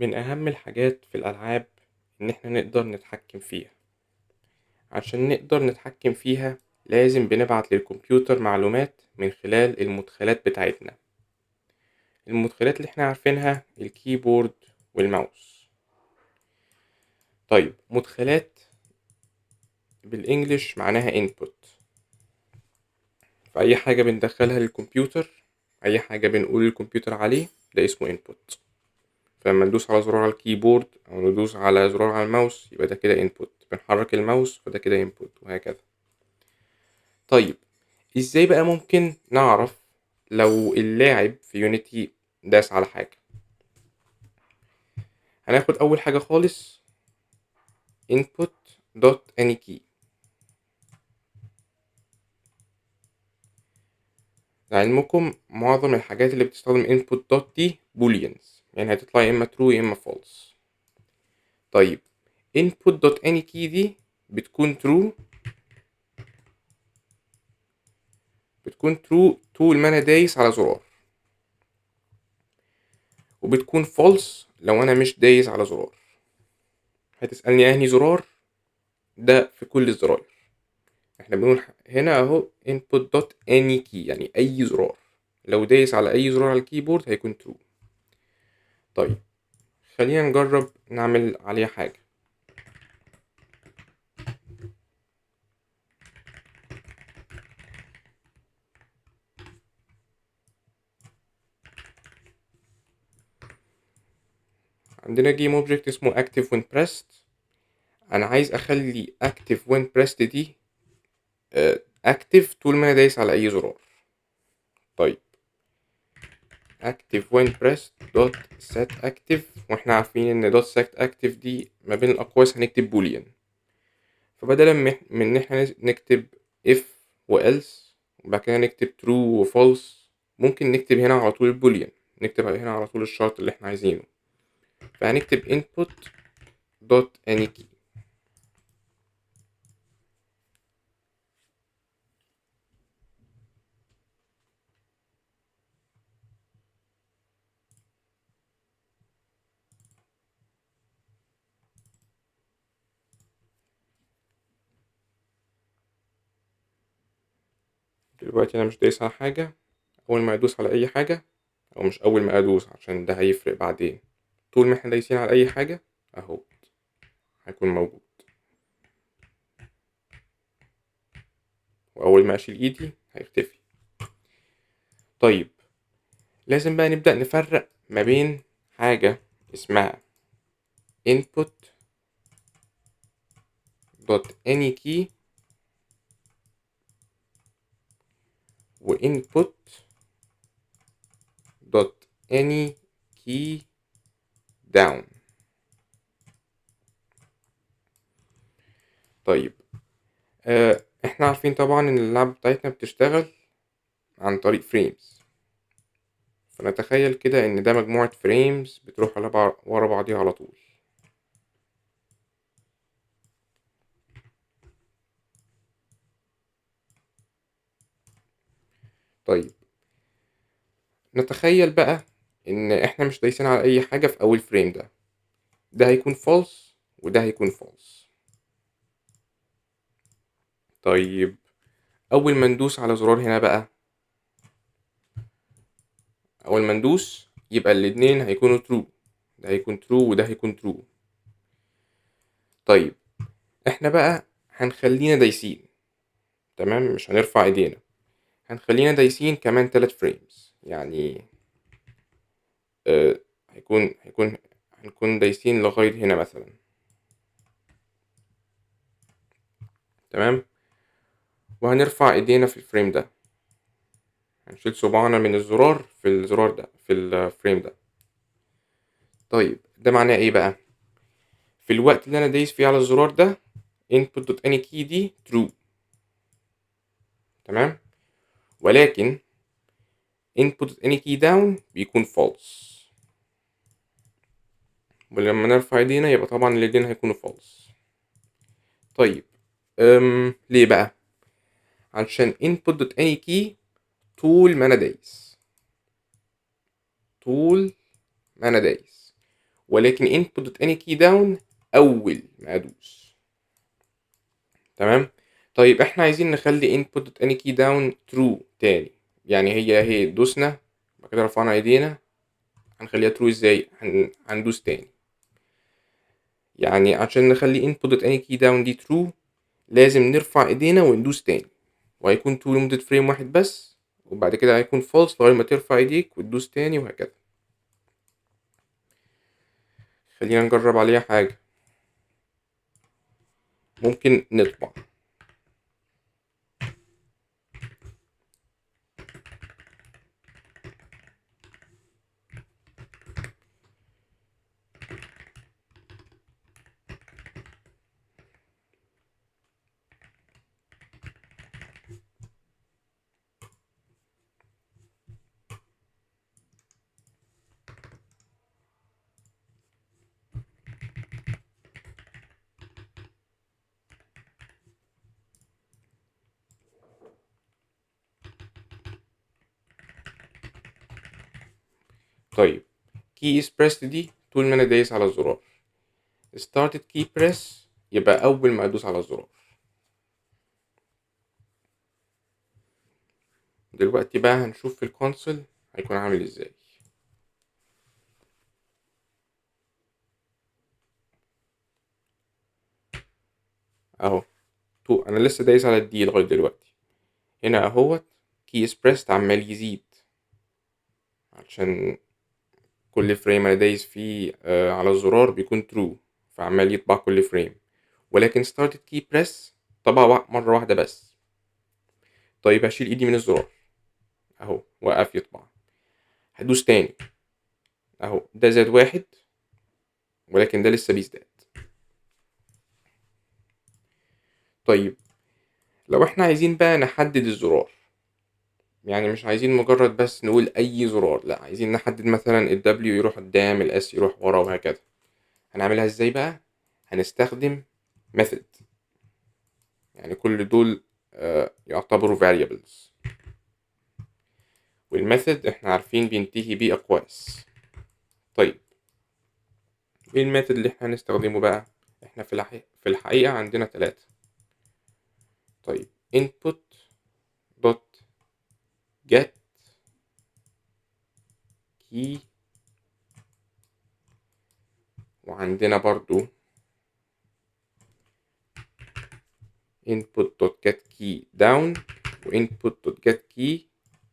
من أهم الحاجات في الألعاب إن إحنا نقدر نتحكم فيها. عشان نقدر نتحكم فيها لازم بنبعت للكمبيوتر معلومات من خلال المدخلات بتاعتنا. المدخلات اللي إحنا عارفينها الكيبورد والماوس. طيب مدخلات بالإنجليش معناها input، فأي حاجة بندخلها للكمبيوتر، أي حاجة بنقول للكمبيوتر عليه ده اسمه input. فلما ندوس على زرار على الكيبورد أو ندوس على زرار على الماوس يبقى ده كده input، بنحرك الماوس فده كده input وهكذا. طيب ازاي بقى ممكن نعرف لو اللاعب في يونيتي داس على حاجة؟ هناخد أول حاجة خالص input.any key. لعلمكم معظم الحاجات اللي بتستخدم input dot دي booleans، يعني هتطلع يا إما true يا إما false. طيب input.any key دي بتكون true طول ما أنا دايس على زرار، وبتكون false لو أنا مش دايس على زرار. هتسألني أنهي زرار؟ ده في كل الزراير. احنا بنقول هنا اهو input.any key يعني اي زرار، لو دايس على اي زرار على الكيبورد هيكون true. طيب خلينا نجرب نعمل عليها حاجة. عندنا game object اسمه active when pressed. انا عايز اخلي active when pressed دي active طول ما انا دايس على اي زرار. طيب active when pressed dot set active، واحنا عارفين ان dot set active دي ما بين الاقواس هنكتب boolean، فبدلا من ان احنا نكتب if و else وبعد كده نكتب true و false، ممكن نكتب هنا على طول البوليان، نكتب هنا على طول الشرط اللي احنا عايزينه. فهنكتب input dot any key. دلوقتي انا مش دايس على حاجة، اول ما ادوس على اي حاجة، او مش اول ما ادوس عشان ده هيفرق بعدين، طول ما احنا دايسين على اي حاجة اهو هيكون موجود، واول ما اشيل ايدي هيختفي. طيب لازم بقى نبدأ نفرق ما بين حاجة اسمها input dot any key و input dot any key down. طيب احنا عارفين طبعا ان اللعبة بتاعتنا بتشتغل عن طريق فريمز، فنتخيل كده ان ده مجموعة فريمز بتروح على ورا بعضيها على طول. طيب نتخيل بقى ان احنا مش دايسين على اي حاجة في اول فريم، ده هيكون false وده هيكون false. طيب اول ما ندوس على زرار هنا بقى، اول ما ندوس يبقى الاتنين هيكونوا true، ده هيكون true وده هيكون true. طيب احنا بقى هنخلينا دايسين، تمام، مش هنرفع ايدينا، هنخلينا دايسين كمان 3 فريمز، يعني هنكون دايسين لغاية هنا مثلا، تمام، وهنرفع ايدينا في الفريم ده، هنشيل صباعنا من الزرار في الزرار ده في الفريم ده. طيب ده معناه ايه بقى؟ في الوقت اللي انا دايس فيه على الزرار ده input.any key دي true، تمام، ولكن input.any key down بيكون false، ولما نرفع ايدينا يبقى طبعا الاتنين هيكونوا false. طيب ليه بقى؟ علشان input.any key طول ما انا دايس ولكن input.anyKeyDown أول ما أدوس. تمام. طيب احنا عايزين نخلي input.anyKeyDown true تاني، يعني هي دوسنا بعد كده رفعنا ايدينا، هنخليها true ازاي؟ هندوس تاني. يعني عشان نخلي input.anyKeyDown دي true لازم نرفع ايدينا وندوس تاني، وهيكون true لمدة فريم واحد بس، وبعد كده هيكون false لغاية ما ترفع ايديك وتدوس تاني وهكذا. خلينا نجرب عليها حاجة. ممكن نطبع. طيب key is pressed دي طول ما انا دايس على الزرار. started key press يبقى اول ما ادوس على الزرار. دلوقتي بقى هنشوف في الكونسول هيكون عامل ازاي. اهو انا لسه دايس على الدي لغايه دلوقتي. هنا اهوت key is pressed عمال يزيد عشان كل فريم انا دايس فيه على الزرار بيكون true، فعمال يطبع كل فريم. ولكن started key press طبع مرة واحدة بس. طيب هشيل ايدي من الزرار اهو وقف يطبع. هدوس تاني اهو ده زاد واحد، ولكن ده لسه بيزداد. طيب لو احنا عايزين بقى نحدد الزرار، يعني مش عايزين مجرد بس نقول اي زرار، لا عايزين نحدد مثلا ال W يروح قدام، ال S يروح ورا وهكذا. هنعملها ازاي بقى؟ هنستخدم method، يعني كل دول يعتبروا variables، والميثود احنا عارفين بينتهي بيه أقواس. طيب ايه الميثود اللي احنا هنستخدمه بقى؟ احنا في الحقيقة عندنا 3. طيب input dot get key، وعندنا برضو input dot get key down و input dot get key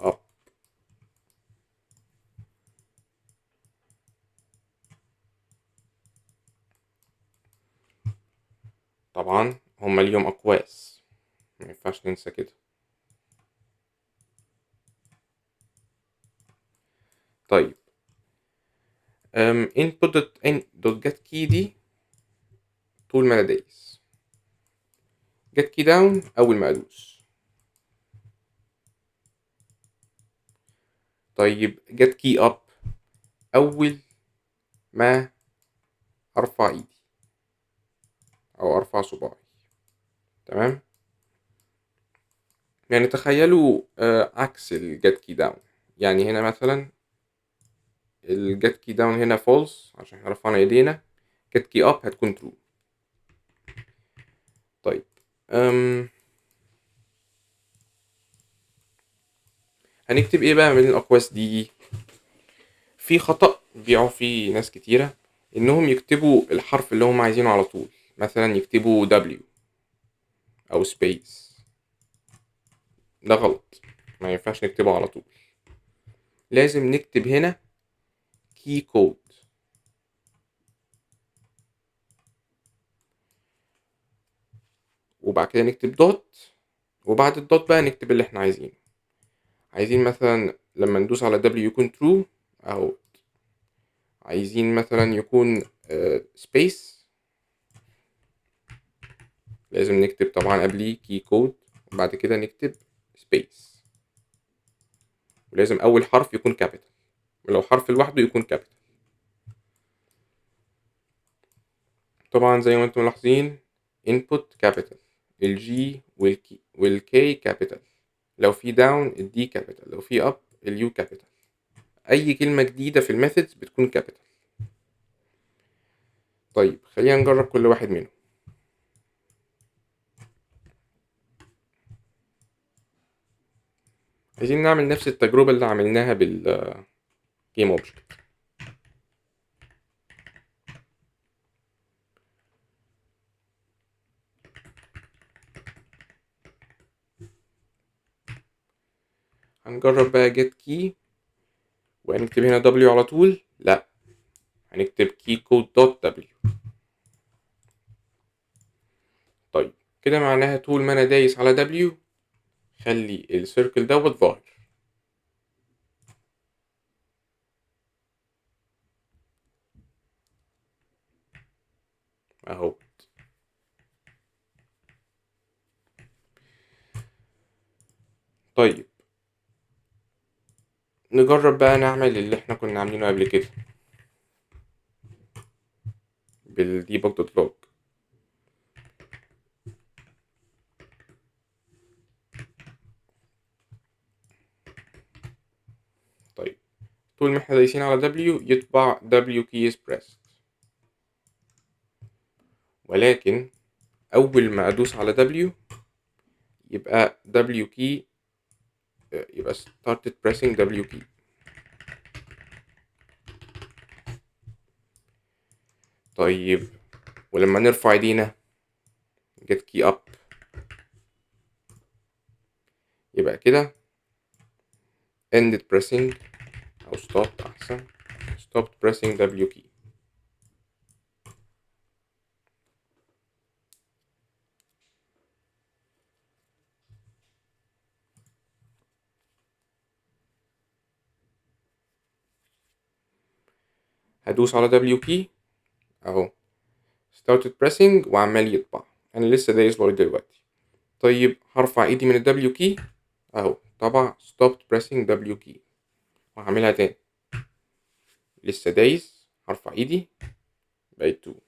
up. طبعا هما ليهم أقواس، مينفعش ننسى كده. طيب input dot get key دي طول ما انا دايس، get key down أول ما أدوس. طيب get key up أول ما أرفع إيدي أو أرفع صباعي. تمام. يعني تخيلوا عكس الجت كي داون. يعني هنا مثلا الجت كي داون هنا فولس عشان احنا رفعنا ايدينا، جت كي اب هتكون ترو. طيب هنكتب ايه بقى من الاقواس دي؟ في خطأ بيقعوا فيه ناس كتيرة، انهم يكتبوا الحرف اللي هم عايزينه على طول، مثلا يكتبوا W او سبيس. ده غلط، ما ينفعش نكتبه على طول. لازم نكتب هنا كي كود، وبعد كده نكتب دوت، وبعد الدوت بقى نكتب اللي احنا عايزينه. عايزين مثلا لما ندوس على W يكون true اهو. عايزين مثلا يكون space، لازم نكتب طبعا قبليه key code وبعد كده نكتب space، ولازم أول حرف يكون capital، ولو حرف لوحده يكون capital. طبعا زي ما انتم ملاحظين input capital، ال G وال K capital، لو في down ال D capital، لو في up ال U capital. أي كلمة جديدة في الميثودز بتكون capital. طيب خلينا نجرب كل واحد منهم. عايزين نعمل نفس التجربة اللي عملناها بالجيم اوبجكت. هنجرب بقى get key وهنكتب هنا w على طول. لا، هنكتب key code dot w. طيب كده معناها طول ما انا دايس على w خلي السيركل دوت ظاهر اهو. طيب نجرب بقى نعمل اللي احنا كنا عاملينه قبل كده بالديبج دوت لوج. طيب طول ما احنا دايسين على W يطبع W key is pressed، ولكن أول ما أدوس على W يبقى W key يبقى started pressing W key. طيب ولما نرفع ايدينا get key up يبقى كده ended pressing أو stopped أحسن stopped pressing W key. هدوس على W key أهو started pressing وعمال يطبع. أنا لسه دايس لغاية دلوقتي. طيب هرفع ايدي من ال W key أهو طبع stopped pressing W key وهعملها تاني. لسه دايس هرفع ايدي بقت 2.